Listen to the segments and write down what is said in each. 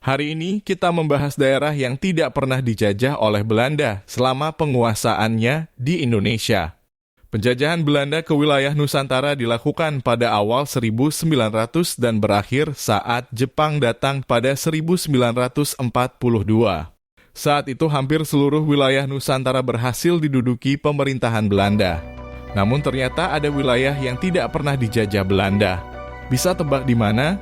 Hari ini kita membahas daerah yang tidak pernah dijajah oleh Belanda selama penguasaannya di Indonesia. Penjajahan Belanda ke wilayah Nusantara dilakukan pada awal 1900 dan berakhir saat Jepang datang pada 1942. Saat itu hampir seluruh wilayah Nusantara berhasil diduduki pemerintahan Belanda. Namun ternyata ada wilayah yang tidak pernah dijajah Belanda. Bisa tebak di mana?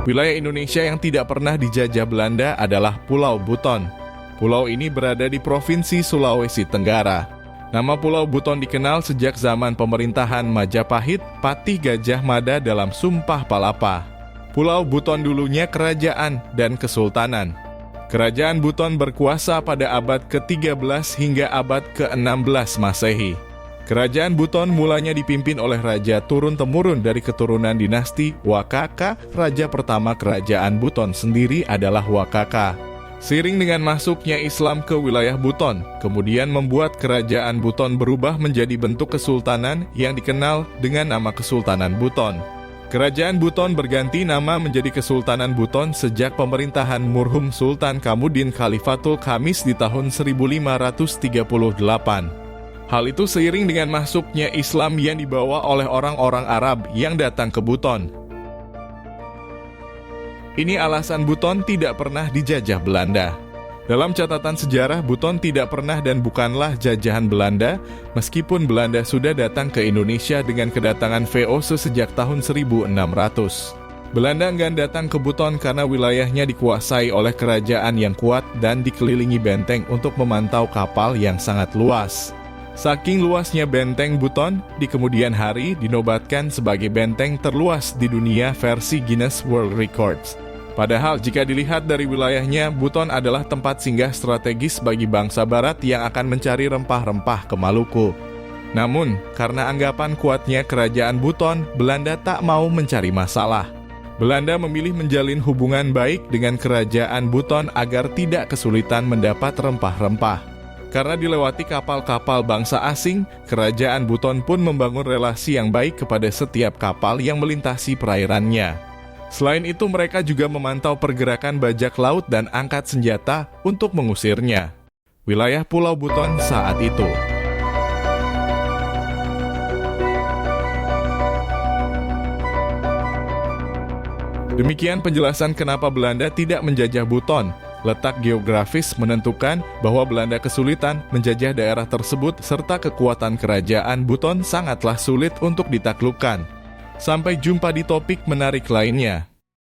Wilayah Indonesia yang tidak pernah dijajah Belanda adalah Pulau Buton. Pulau ini berada di Provinsi Sulawesi Tenggara. Nama Pulau Buton dikenal sejak zaman pemerintahan Majapahit, Patih Gajah Mada dalam Sumpah Palapa. Pulau Buton dulunya kerajaan dan kesultanan. Kerajaan Buton berkuasa pada abad ke-13 hingga abad ke-16 Masehi. Kerajaan Buton mulanya dipimpin oleh raja turun-temurun dari keturunan dinasti Wakaka. Raja pertama kerajaan Buton sendiri adalah Wakaka. Seiring dengan masuknya Islam ke wilayah Buton, kemudian membuat kerajaan Buton berubah menjadi bentuk kesultanan yang dikenal dengan nama Kesultanan Buton. Kerajaan Buton berganti nama menjadi Kesultanan Buton sejak pemerintahan Murhum Sultan Kamudin Khalifatul Khamis di tahun 1538. Hal itu seiring dengan masuknya Islam yang dibawa oleh orang-orang Arab yang datang ke Buton. Ini alasan Buton tidak pernah dijajah Belanda. Dalam catatan sejarah, Buton tidak pernah dan bukanlah jajahan Belanda, meskipun Belanda sudah datang ke Indonesia dengan kedatangan VOC sejak tahun 1600. Belanda enggan datang ke Buton karena wilayahnya dikuasai oleh kerajaan yang kuat dan dikelilingi benteng untuk memantau kapal yang sangat luas. Saking luasnya benteng Buton, di kemudian hari dinobatkan sebagai benteng terluas di dunia versi Guinness World Records. Padahal jika dilihat dari wilayahnya, Buton adalah tempat singgah strategis bagi bangsa barat yang akan mencari rempah-rempah ke Maluku. Namun, karena anggapan kuatnya kerajaan Buton, Belanda tak mau mencari masalah. Belanda memilih menjalin hubungan baik dengan kerajaan Buton agar tidak kesulitan mendapat rempah-rempah. Karena dilewati kapal-kapal bangsa asing, kerajaan Buton pun membangun relasi yang baik kepada setiap kapal yang melintasi perairannya. Selain itu, mereka juga memantau pergerakan bajak laut dan angkat senjata untuk mengusirnya. Wilayah Pulau Buton saat itu. Demikian penjelasan kenapa Belanda tidak menjajah Buton. Letak geografis menentukan bahwa Belanda kesulitan menjajah daerah tersebut serta kekuatan kerajaan Buton sangatlah sulit untuk ditaklukkan. Sampai jumpa di topik menarik lainnya.